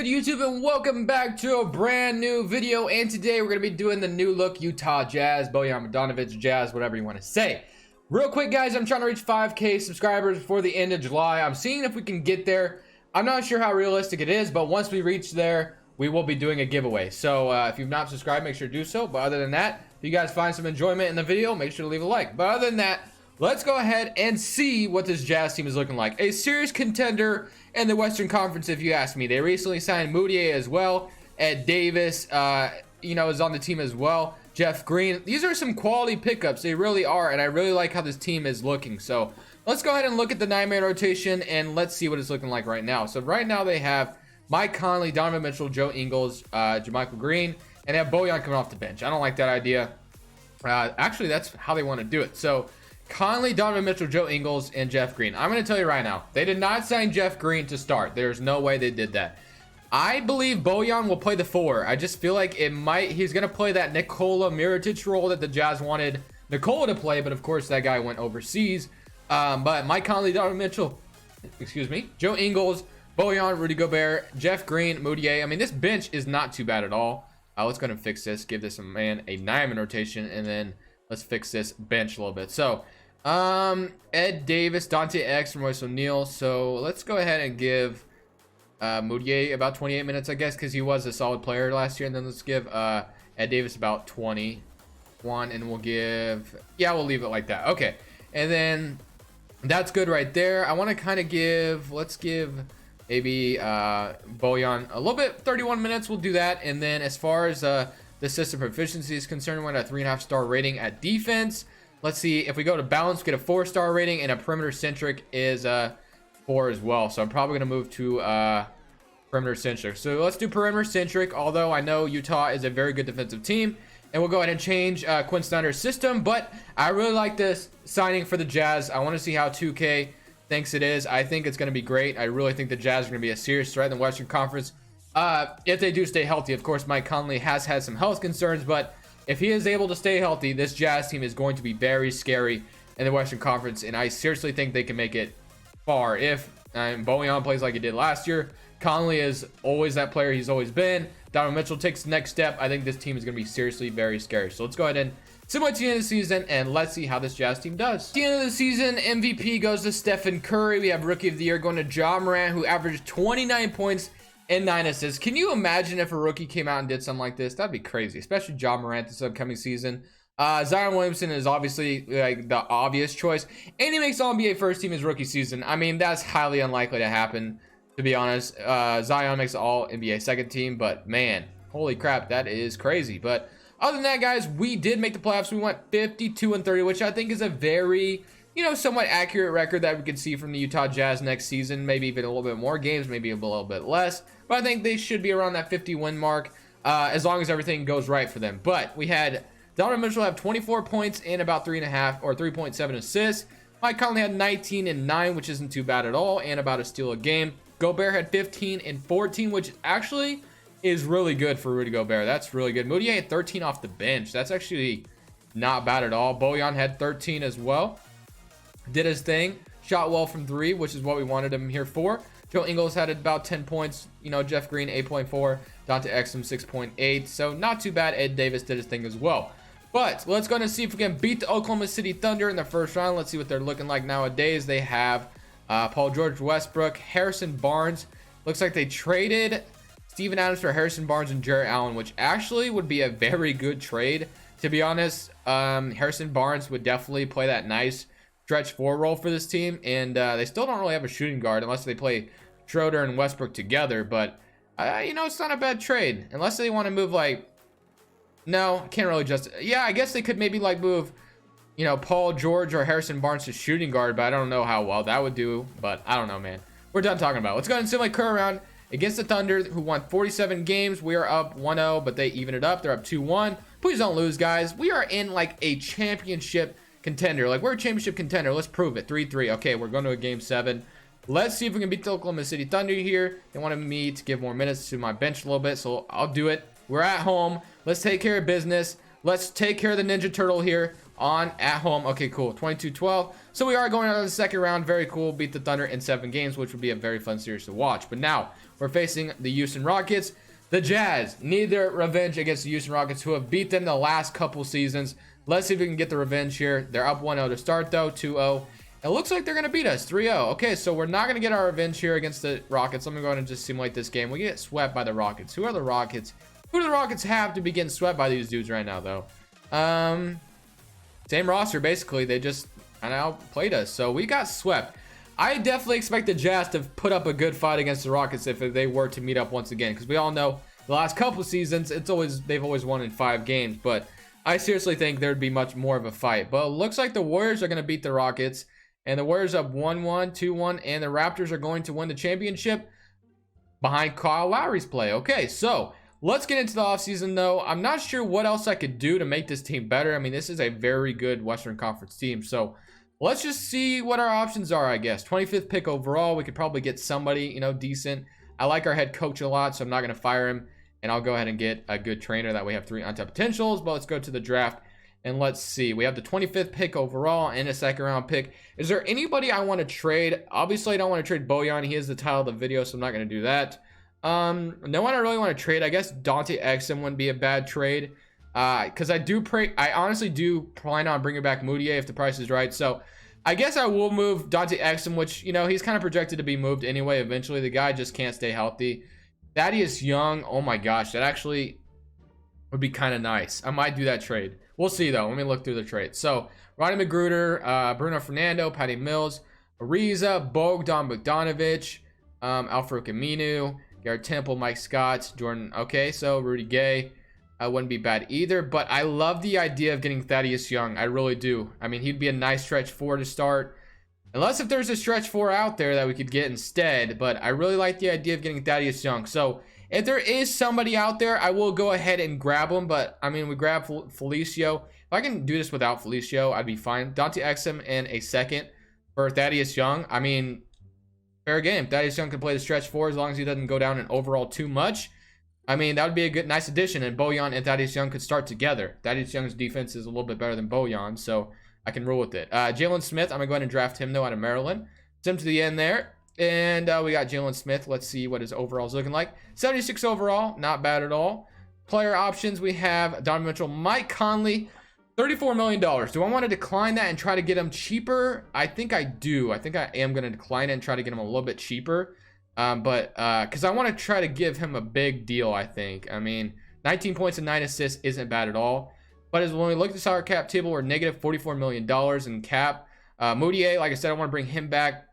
good, YouTube, and welcome back to a brand new video. And today we're going to be doing the new look Utah Jazz, Bojan Bogdanovic Jazz, whatever you want to say. Real quick, guys, I'm trying to reach 5K subscribers before the end of July. I'm seeing if we can get there. I'm not sure how realistic it is, but once we reach there, we will be doing a giveaway. So if you've not subscribed, make sure to do so. But other than that, if you guys find some enjoyment in the video, make sure to leave a like. But other than that, let's go ahead and see what this Jazz team is looking like. A serious contender in the Western Conference, if you ask me. They recently signed Moutier as well. Ed Davis, is on the team as well. Jeff Green. These are some quality pickups. They really are, and I really like how this team is looking. So let's go ahead and look at the 9-man rotation, and let's see what it's looking like right now. So right now they have Mike Conley, Donovan Mitchell, Joe Ingles, JaMychal Green, and they have Bojan coming off the bench. I don't like that idea. Actually, that's how they want to do it. So Conley, Donovan Mitchell, Joe Ingles, and Jeff Green. I'm going to tell you right now, they did not sign Jeff Green to start. There's no way they did that. I believe Bojan will play the 4. I just feel like he's going to play that Nikola Mirotic role that the Jazz wanted Nikola to play, but of course that guy went overseas. But Mike Conley, Donovan Mitchell, Joe Ingles, Bojan, Rudy Gobert, Jeff Green, Moutier. I mean, this bench is not too bad at all. Let's go ahead and fix this. Give this a 9-man rotation, and then let's fix this bench a little bit. So Ed Davis, Dante X, Royce O'Neal. So let's go ahead and give Moutier about 28 minutes, I guess, because he was a solid player last year. And then let's give Ed Davis about 21, and we'll leave it like that. Okay, and then that's good right there. I want to kind of let's give maybe Bojan a little bit, 31 minutes. We'll do that. And then as far as the system proficiency is concerned, we're at a 3.5-star rating at defense. Let's see if we go to balance, we get a 4-star rating, and a perimeter centric is 4 as well. So I'm probably going to move to perimeter centric. So let's do perimeter centric, although I know Utah is a very good defensive team. And we'll go ahead and change Quinn Snyder's system. But I really like this signing for the Jazz. I want to see how 2K thinks it is. I think it's going to be great. I really think the Jazz are going to be a serious threat in the Western Conference. If they do stay healthy. Of course, Mike Conley has had some health concerns, but if he is able to stay healthy, this Jazz team is going to be very scary in the Western Conference, and I seriously think they can make it far if Bojan plays like he did last year. Conley is always that player he's always been. Donovan Mitchell takes the next step. I think this team is going to be seriously very scary. So let's go ahead and simulate to the end of the season, and let's see how this Jazz team does. At the end of the season, MVP goes to Stephen Curry. We have Rookie of the Year going to Ja Morant, who averaged 29 points and 9 assists. Can you imagine if a rookie came out and did something like this? That'd be crazy, especially Ja Morant this upcoming season. Zion Williamson is obviously like the obvious choice, and he makes All-NBA first team his rookie season. I mean, that's highly unlikely to happen, to be honest. Zion makes All-NBA second team, but man, holy crap, that is crazy. But other than that, guys, we did make the playoffs. We went 52-30, which I think is a very, somewhat accurate record that we could see from the Utah Jazz next season. Maybe even a little bit more games, maybe a little bit less. But I think they should be around that 50-win mark as long as everything goes right for them. But we had Donovan Mitchell have 24 points and about 3.7 assists. Mike Conley had 19 and 9, which isn't too bad at all, and about a steal a game. Gobert had 15 and 14, which actually is really good for Rudy Gobert. That's really good. Moutier had 13 off the bench. That's actually not bad at all. Bojan had 13 as well. Did his thing. Shot well from 3, which is what we wanted him here for. Joe Ingles had about 10 points. Jeff Green, 8.4. Dante Exum, 6.8. So not too bad. Ed Davis did his thing as well. But let's go and see if we can beat the Oklahoma City Thunder in the first round. Let's see what they're looking like nowadays. They have Paul George, Westbrook, Harrison Barnes. Looks like they traded Steven Adams for Harrison Barnes and Jarrett Allen, which actually would be a very good trade, to be honest. Harrison Barnes would definitely play that nice stretch 4 role for this team, and they still don't really have a shooting guard unless they play Schroeder and Westbrook together. But it's not a bad trade unless they want to move no, I can't really I guess they could maybe move Paul George or Harrison Barnes to shooting guard, but I don't know how well that would do. But I don't know, man. We're done talking about it. Let's go ahead and simulate current round against the Thunder, who won 47 games. We are up 1-0, but they even it up. They're up 2-1. Please don't lose, guys. We are in a championship contender. We're a championship contender. Let's prove it. 3-3. Okay, we're going to a game 7. Let's see if we can beat the Oklahoma City Thunder here. They wanted me to give more minutes to my bench a little bit, so I'll do it. We're at home. Let's take care of business. Let's take care of the Ninja Turtle here at home. Okay, cool. 22-12. So we are going out of the second round. Very cool. Beat the Thunder in 7 games, which would be a very fun series to watch. But now we're facing the Houston Rockets. The Jazz need their revenge against the Houston Rockets, who have beat them the last couple seasons. Let's see if we can get the revenge here. They're up 1-0 to start, though, 2-0. It looks like they're going to beat us, 3-0. Okay, so we're not going to get our revenge here against the Rockets. Let me go ahead and just simulate this game. We get swept by the Rockets. Who are the Rockets? Who do the Rockets have to be getting swept by these dudes right now, though? Same roster, basically. They just kind of outplayed us, so we got swept. I definitely expect the Jazz to put up a good fight against the Rockets if they were to meet up once again, because we all know the last couple seasons, they've always won in 5 games, but I seriously think there'd be much more of a fight. But it looks like the Warriors are going to beat the Rockets, and the Warriors up 1-1, 2-1, and the Raptors are going to win the championship behind Kyle Lowry's play. Okay, so let's get into the offseason, though. I'm not sure what else I could do to make this team better. I mean, this is a very good Western Conference team, so let's just see what our options are, I guess. 25th pick overall. We could probably get somebody, you know, decent. I like our head coach a lot, so I'm not going to fire him, and I'll go ahead and get a good trainer. That way we have 3 untapped potentials. But let's go to the draft. And let's see. We have the 25th pick overall and a second round pick. Is there anybody I want to trade? Obviously, I don't want to trade Bojan. He is the title of the video, so I'm not going to do that. No one I really want to trade. I guess Dante Exum wouldn't be a bad trade. Because I honestly do plan on bringing back Moutier if the price is right. So I guess I will move Dante Exum, which, you know, he's kind of projected to be moved anyway eventually. The guy just can't stay healthy. Thaddeus Young, oh my gosh, that actually would be kind of nice. I might do that trade. We'll see, though. Let me look through the trades. So, Rodney Magruder, Bruno Fernando, Patty Mills, Ariza, Bogdan Bogdanovic, Al-Farouq Aminu, Garrett Temple, Mike Scott, Jordan. Okay, so Rudy Gay wouldn't be bad either. But I love the idea of getting Thaddeus Young. I really do. I mean, he'd be a nice stretch 4 to start. Unless if there's a stretch 4 out there that we could get instead. But I really like the idea of getting Thaddeus Young. So, if there is somebody out there, I will go ahead and grab him. But, I mean, we grab Felicio. If I can do this without Felicio, I'd be fine. Dante Exum and a second for Thaddeus Young. I mean, fair game. Thaddeus Young can play the stretch 4 as long as he doesn't go down in overall too much. I mean, that would be a good, nice addition. And Bojan and Thaddeus Young could start together. Thaddeus Young's defense is a little bit better than Bojan, so I can roll with it. Jalen Smith, I'm going to go ahead and draft him, though, out of Maryland. Send him to the end there. And we got Jalen Smith. Let's see what his overall is looking like. 76 overall. Not bad at all. Player options, we have Donovan Mitchell, Mike Conley, $34 million. Do I want to decline that and try to get him cheaper? I think I do. I think I am going to decline it and try to get him a little bit cheaper. Because I want to try to give him a big deal, I think. I mean, 19 points and 9 assists isn't bad at all. But as when we look at the salary cap table, we're negative $44 million in cap. Moutier, like I said, I want to bring him back.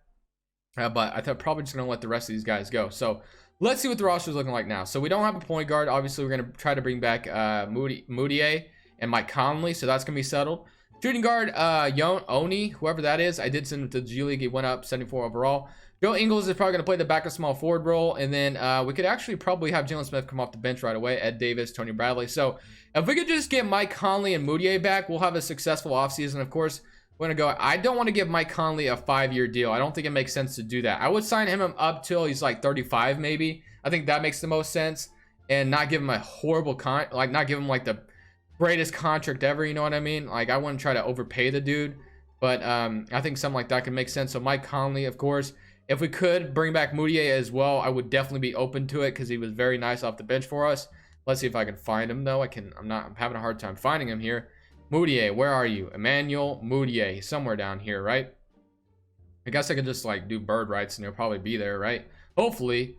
But I thought probably just going to let the rest of these guys go. So let's see what the roster is looking like now. So we don't have a point guard. Obviously, we're going to try to bring back Moutier and Mike Conley. So that's going to be settled. Shooting guard, Oni, whoever that is. I did send him to the G League. He went up 74 overall. Joe Ingles is probably going to play the backup small forward role. And then we could actually probably have Jalen Smith come off the bench right away. Ed Davis, Tony Bradley. So if we could just get Mike Conley and Moutier back, we'll have a successful offseason. Of course, we're going to go. I don't want to give Mike Conley a 5-year deal. I don't think it makes sense to do that. I would sign him up till he's like 35 maybe. I think that makes the most sense. And not give him a horrible not give him like the greatest contract ever, you know what I mean? Like, I wouldn't try to overpay the dude. But I think something like that can make sense. So Mike Conley, of course. If we could bring back Moutier as well, I would definitely be open to it because he was very nice off the bench for us. Let's see if I can find him, though. I'm having a hard time finding him here. Moutier, where are you? Emmanuel Moutier. He's somewhere down here, right? I guess I could just like do bird rights and he'll probably be there, right? Hopefully.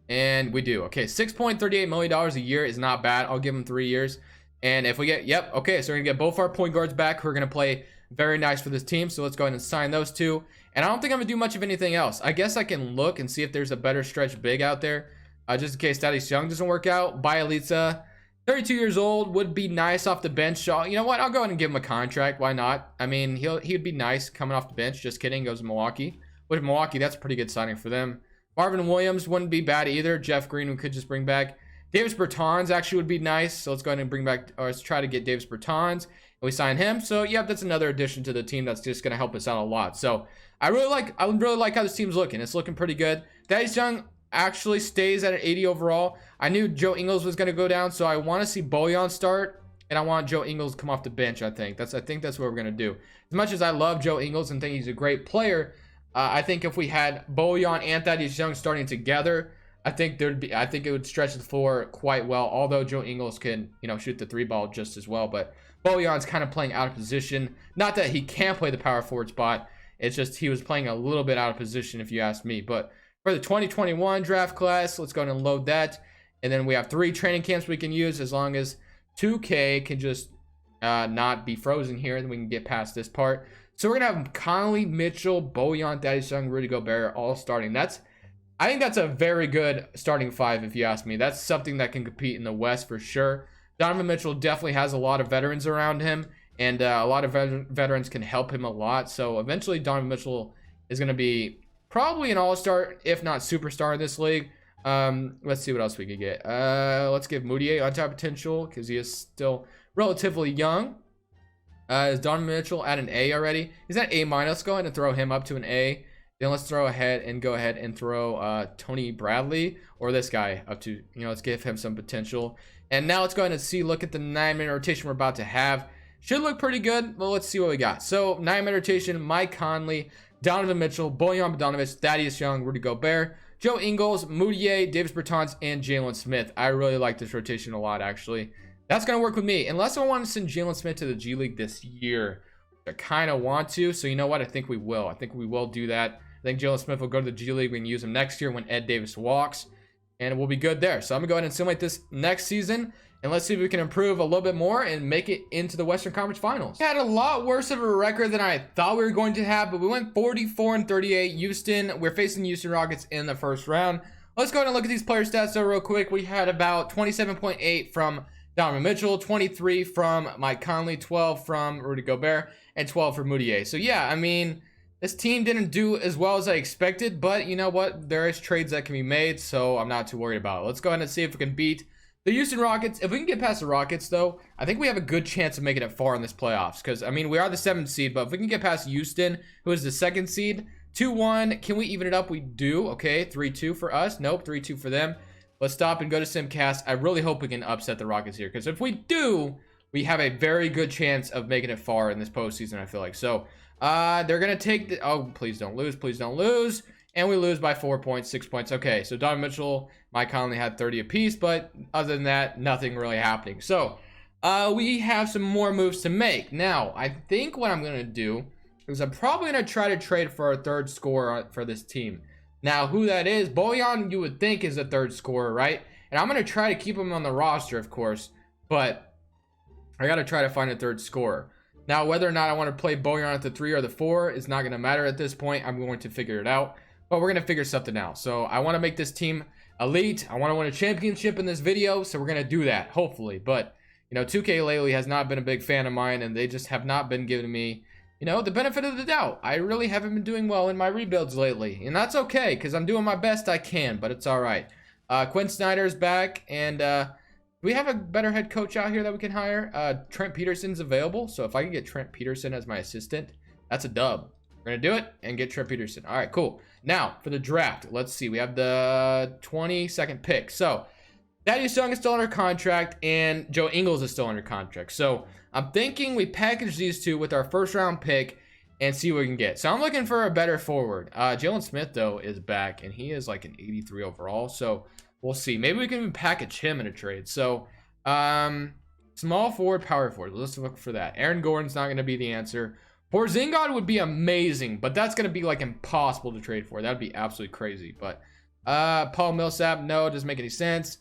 And we do. Okay, $6.38 million a year is not bad. I'll give him 3 years. And if we get, yep, okay, so we're going to get both our point guards back who are going to play very nice for this team. So let's go ahead and sign those two. And I don't think I'm going to do much of anything else. I guess I can look and see if there's a better stretch big out there. Just in case Thaddeus Young doesn't work out. Bielitsa, 32 years old, would be nice off the bench. So, you know what? I'll go ahead and give him a contract. Why not? I mean, he'd be nice coming off the bench. Just kidding. Goes to Milwaukee. With Milwaukee, that's a pretty good signing for them. Marvin Williams wouldn't be bad either. Jeff Green, we could just bring back. Davis Bertans actually would be nice. So let's go ahead and bring back, or let's try to get Davis Bertans. And we sign him. So, yeah, that's another addition to the team that's just going to help us out a lot. So, I really like how this team's looking. It's looking pretty good. Thaddeus Young actually stays at an 80 overall. I knew Joe Ingles was going to go down, so I want to see Bojan start, and I want Joe Ingles to come off the bench, I think that's what we're going to do. As much as I love Joe Ingles and think he's a great player, I think if we had Bojan and Thaddeus Young starting together, I think it would stretch the floor quite well. Although Joe Ingles can, shoot the 3-ball just as well. But Bojan's kind of playing out of position. Not that he can't play the power forward spot. It's just he was playing a little bit out of position, if you ask me. But for the 2021 draft class, let's go ahead and load that. And then we have 3 training camps we can use, as long as 2K can just not be frozen here, then we can get past this part. So we're gonna have Conley, Mitchell, Bojan, Thaddeus Young, Rudy Gobert all starting. I think that's a very good starting 5, if you ask me. That's something that can compete in the West for sure. Donovan Mitchell definitely has a lot of veterans around him, and a lot of veterans can help him a lot. So eventually Donovan Mitchell is going to be probably an all-star, if not superstar in this league. Let's see what else we could get. Let's give Moutier on-top potential, because he is still relatively young. Is Donovan Mitchell at an A already? He's at A-. Let's go ahead and throw him up to an A. Then let's go ahead and throw Tony Bradley, or this guy, up to, let's give him some potential. And now let's go ahead and look at the 9-minute rotation we're about to have. Should look pretty good. Well, let's see what we got. So 9-minute rotation: Mike Conley, Donovan Mitchell, Bojan Bogdanovic, Thaddeus Young, Rudy Gobert, Joe Ingles, Moutier, Davis Bertans, and Jalen Smith. I really like this rotation a lot, actually. That's going to work with me. Unless I want to send Jalen Smith to the G League this year. I kind of want to. So you know what? I think we will. I think we will do that. I think Jalen Smith will go to the G League. We can use him next year when Ed Davis walks. And we'll be good there. So I'm going to go ahead and simulate this next season. And let's see if we can improve a little bit more and make it into the Western Conference Finals. We had a lot worse of a record than I thought we were going to have, but we went 44-38. Houston, we're facing Houston Rockets in the first round. Let's go ahead and look at these player stats though real quick. We had about 27.8 from Donovan Mitchell, 23 from Mike Conley, 12 from Rudy Gobert, and 12 for Moutier. So yeah, I mean, this team didn't do as well as I expected, but you know what? There is trades that can be made, so I'm not too worried about it. Let's go ahead and see if we can beat the Houston Rockets. If we can get past the Rockets, though, I think we have a good chance of making it far in this playoffs. Because, I mean, we are the 7th seed, but if we can get past Houston, who is the 2nd seed, 2-1, can we even it up? We do. Okay, 3-2 for us. Nope, 3-2 for them. Let's stop and go to Simcast. I really hope we can upset the Rockets here. Because if we do, we have a very good chance of making it far in this postseason, I feel like. So, they're going to take the... Oh, please don't lose. Please don't lose. And we lose by 4 points, 6 points. Okay, so Donovan Mitchell, Mike Conley had 30 apiece, but other than that, nothing really happening. So, we have some more moves to make. Now, I think what I'm going to do is I'm probably going to try to trade for a 3rd scorer for this team. Now, who that is, Bojan, you would think is a 3rd scorer, right? And I'm going to try to keep him on the roster, of course, but I got to try to find a 3rd scorer. Now, whether or not I want to play Bojan at the 3 or the 4 is not going to matter at this point. I'm going to figure it out. But we're going to figure something out. So I want to make this team elite. I want to win a championship in this video. So we're going to do that, hopefully. But, 2K lately has not been a big fan of mine. And they just have not been giving me, the benefit of the doubt. I really haven't been doing well in my rebuilds lately. And that's okay, because I'm doing my best I can. But it's all right. Quinn Snyder's back. And do we have a better head coach out here that we can hire? Trent Peterson's available. So if I can get Trent Peterson as my assistant, that's a dub. We're going to do it and get Trent Peterson. All right, cool. Now, for the draft, let's see. We have the 22nd pick. So, Thaddeus Young is still under contract, and Joe Ingles is still under contract. So, I'm thinking we package these two with our 1st-round pick and see what we can get. So, I'm looking for a better forward. Jalen Smith, though, is back, and he is like an 83 overall. So, we'll see. Maybe we can even package him in a trade. So, small forward, power forward. Let's look for that. Aaron Gordon's not going to be the answer. Porzingis would be amazing, but that's going to be like impossible to trade for. That would be absolutely crazy. But Paul Millsap, no, doesn't make any sense.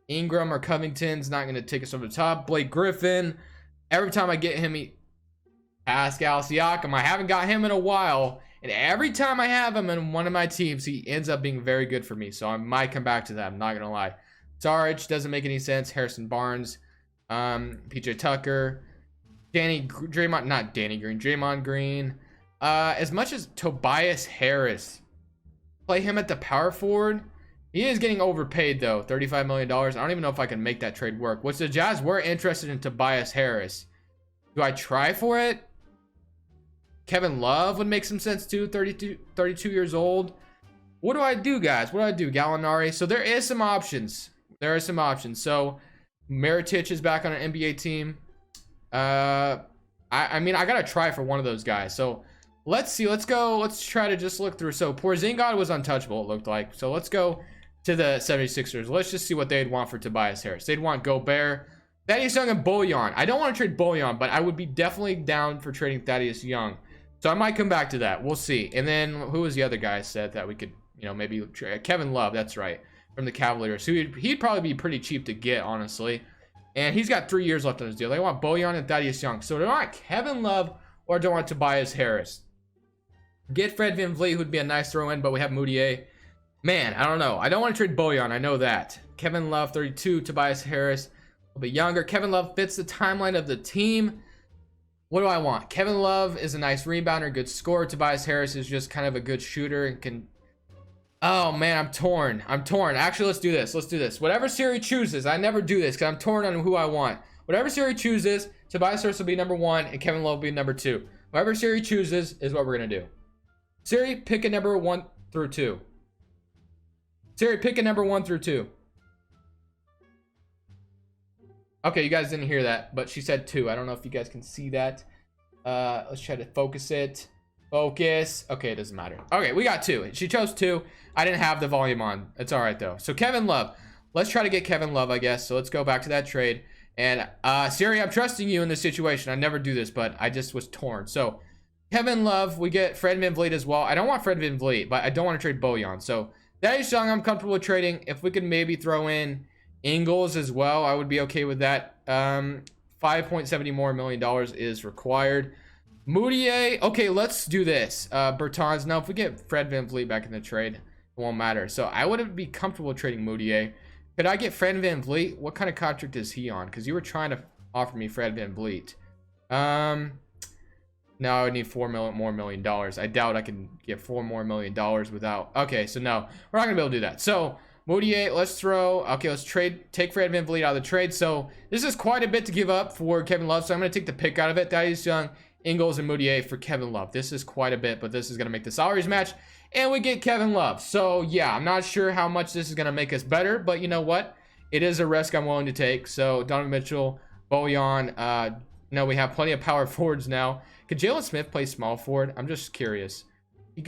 Ingram or Covington's not going to take us over the top. Blake Griffin, every time I get him, Pascal Siakam, I haven't got him in a while. And every time I have him in one of my teams, he ends up being very good for me. So I might come back to that. I'm not going to lie. Sarge doesn't make any sense. Harrison Barnes, PJ Tucker, Draymond Green. As much as Tobias Harris, play him at the power forward. He is getting overpaid though, $35 million. I don't even know if I can make that trade work. Which the Jazz were interested in Tobias Harris. Do I try for it? Kevin Love would make some sense too, 32 years old. What do I do, guys? What do I do? Gallinari. So there is some options. So Mirotic is back on an NBA team. I mean, I gotta try for one of those guys. So let's see. Let's try to just look through. So Porzingis was untouchable, it looked like. So let's go to the 76ers. Let's just see what they'd want for Tobias Harris. They'd want Gobert, Thaddeus Young, and Bojan. I don't want to trade Bojan, but I would be definitely down for trading Thaddeus Young. So I might come back to that. We'll see. And then who was the other guy I said that we could, you know, maybe trade? Kevin Love. That's right, from the Cavaliers. So he'd probably be pretty cheap to get, honestly. And he's got 3 years left on his deal. They want Bojan and Thaddeus Young. So do I want Kevin Love or do I want Tobias Harris? Get Fred VanVleet, who'd be a nice throw-in, but we have Moutier. Man, I don't know. I don't want to trade Bojan. I know that. Kevin Love, 32. Tobias Harris, a bit younger. Kevin Love fits the timeline of the team. What do I want? Kevin Love is a nice rebounder, good scorer. Tobias Harris is just kind of a good shooter and can... Oh, man, I'm torn. Actually, let's do this. Whatever Siri chooses, I never do this because I'm torn on who I want. Whatever Siri chooses, Tobias Harris will be number 1 and Kevin Love will be number 2. Whatever Siri chooses is what we're going to do. Siri, pick a number 1 through 2. Siri, pick a number 1 through 2. Okay, you guys didn't hear that, but she said 2. I don't know if you guys can see that. Let's try to focus it. Focus. Okay, it doesn't matter. Okay, we got 2. She chose 2. I didn't have the volume on. It's all right, though. So Kevin Love. Let's try to get Kevin Love, I guess. So let's go back to that trade. And Siri, I'm trusting you in this situation. I never do this, but I just was torn. So Kevin Love, we get Fred VanVleet as well. I don't want Fred VanVleet, but I don't want to trade Bojan. So Thaddeus Young, I'm comfortable with trading. If we could maybe throw in Ingles as well, I would be okay with that. $5.70 million more is required. Moutier, okay, let's do this. Bertans, now if we get Fred VanVleet back in the trade, it won't matter. So I wouldn't be comfortable trading Moutier. Could I get Fred VanVleet? What kind of contract is he on? Because you were trying to offer me Fred VanVleet. No, I would need $4 more million. I doubt I can get $4 more million without. Okay, so no, we're not gonna be able to do that. So Moutier, let's take Fred VanVleet out of the trade. So this is quite a bit to give up for Kevin Love. So I'm gonna take the pick out of it. Thaddeus Young, Ingles, and Moutier for Kevin Love. This is quite a bit, but this is gonna make the salaries match, and we get Kevin Love. So yeah, I'm not sure how much this is gonna make us better, but you know what? It is a risk I'm willing to take. So Donovan Mitchell, Bojan. No, we have plenty of power forwards now. Could Jalen Smith play small forward? I'm just curious. He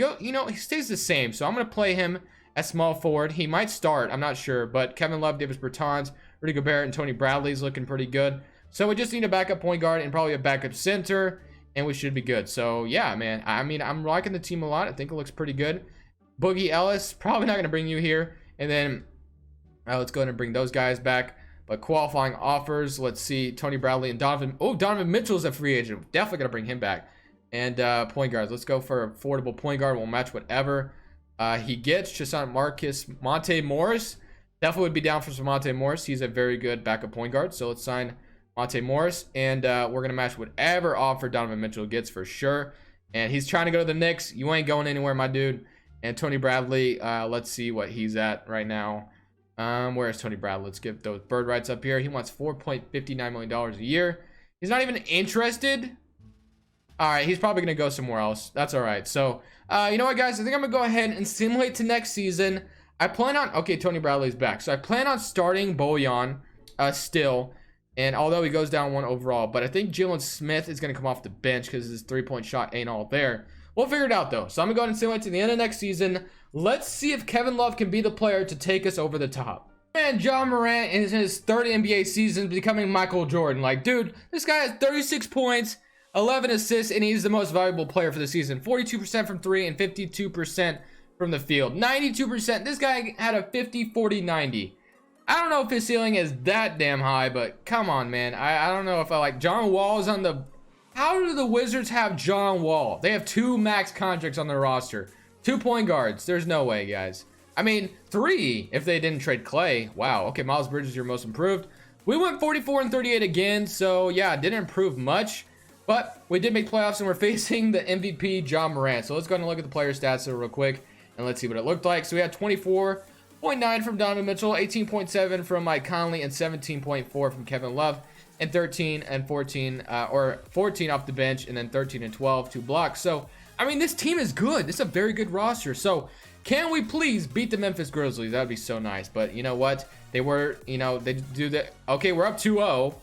stays the same, so I'm gonna play him as small forward. He might start, I'm not sure, but Kevin Love, Davis Bertans, Rudy Gobert, and Tony Bradley's looking pretty good. So we just need a backup point guard and probably a backup center, and we should be good. So yeah, man, I mean, I'm liking the team a lot. I think it looks pretty good. Boogie Ellis, probably not gonna bring you here. And then let's go ahead and bring those guys back. But qualifying offers, let's see, Tony Bradley and Donovan. Oh, Donovan Mitchell's a free agent. Definitely gonna bring him back. And point guards, let's go for affordable point guard. We'll match whatever he gets. Just on Monte Morris. Definitely would be down for some Monte Morris. He's a very good backup point guard. So let's sign Monte Morris. And we're gonna match whatever offer Donovan Mitchell gets for sure. And he's trying to go to the Knicks. You ain't going anywhere, my dude. And Tony Bradley, let's see what he's at right now. Where's Tony Bradley? Let's get those bird rights up here. He wants $4.59 million a year. He's not even interested. All right, he's probably gonna go somewhere else. That's all right. So you know what, guys, I think I'm gonna go ahead and simulate to next season. I plan on, okay, Tony Bradley's back, so I plan on starting Bojan still, and although he goes down 1 overall, but I think Jalen Smith is gonna come off the bench because his 3-point shot ain't all there. We'll figure it out though. So I'm gonna go ahead and simulate to the end of next season. Let's see if Kevin Love can be the player to take us over the top. And John Morant is in his 3rd NBA season becoming Michael Jordan. Like, dude, this guy has 36 points, 11 assists, and he's the most valuable player for the season. 42% from 3 and 52% from the field. 92%. This guy had a 50-40-90. I don't know if his ceiling is that damn high, but come on, man. I don't know if I like John Wall's on the... How do the Wizards have John Wall? They have 2 max contracts on their roster. 2 point guards. There's no way, guys. I mean, 3 if they didn't trade Clay. Wow. Okay, Miles Bridges, your most improved. We went 44-38 again, so yeah, didn't improve much. But we did make playoffs, and we're facing the MVP, John Morant. So let's go ahead and look at the player stats real quick, and let's see what it looked like. So we had 24.9 from Donovan Mitchell, 18.7 from Mike Conley, and 17.4 from Kevin Love, and 13 and 14, or 14 off the bench, and then 13 and 12, 2 blocks. So, I mean, this team is good. This is a very good roster. So, can we please beat the Memphis Grizzlies? That would be so nice. But you know what? They were, you know, they do that. Okay, we're up 2-0.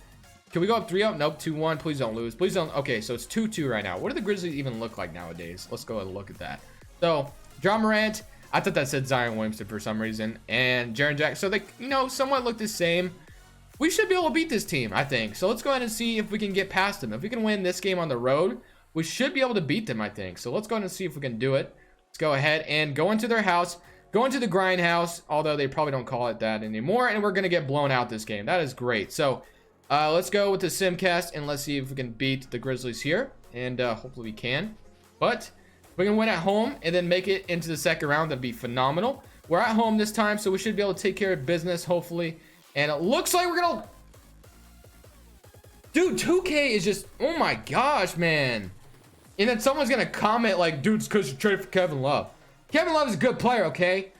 Can we go up 3-0? Nope, 2-1. Please don't lose. Please don't. Okay, so it's 2-2 right now. What do the Grizzlies even look like nowadays? Let's go and look at that. So, John Morant, I thought that said Zion Williamson for some reason. And Jaren Jackson. So they, you know, somewhat look the same. We should be able to beat this team, I think. So let's go ahead and see if we can get past them. If we can win this game on the road, we should be able to beat them, I think. So let's go ahead and see if we can do it. Let's go ahead and go into their house. Go into the grind house, although they probably don't call it that anymore. And we're going to get blown out this game. That is great. So let's go with the Simcast and let's see if we can beat the Grizzlies here. And hopefully we can. But if we can win at home and then make it into the second round, that'd be phenomenal. We're at home this time, so we should be able to take care of business, hopefully. And it looks like we're going to... Dude, 2K is just... Oh my gosh, man. And then someone's going to comment like, dude, it's because you traded for Kevin Love. Kevin Love is a good player, okay?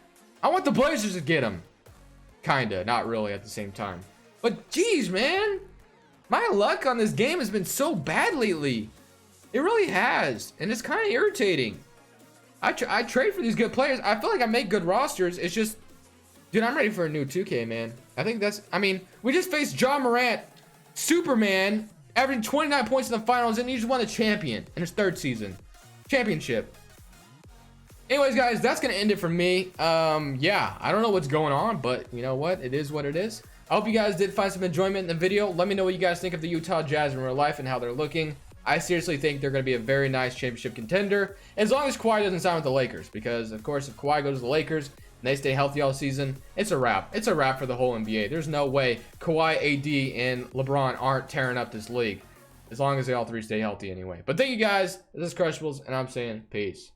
I want the Blazers to get him. Kinda, not really at the same time. But geez, man. My luck on this game has been so bad lately. It really has. And it's kind of irritating. I trade for these good players. I feel like I make good rosters. It's just... Dude, I'm ready for a new 2K, man. I think that's... I mean, we just faced John Morant, Superman, averaging 29 points in the finals, and he just won the champion in his third season. Championship. Anyways, guys, that's going to end it for me. Yeah, I don't know what's going on, but you know what? It is what it is. I hope you guys did find some enjoyment in the video. Let me know what you guys think of the Utah Jazz in real life and how they're looking. I seriously think they're going to be a very nice championship contender, as long as Kawhi doesn't sign with the Lakers. Because, of course, if Kawhi goes to the Lakers and they stay healthy all season, it's a wrap. It's a wrap for the whole NBA. There's no way Kawhi, AD, and LeBron aren't tearing up this league, as long as they all three stay healthy anyway. But thank you guys. This is Crushables, and I'm saying peace.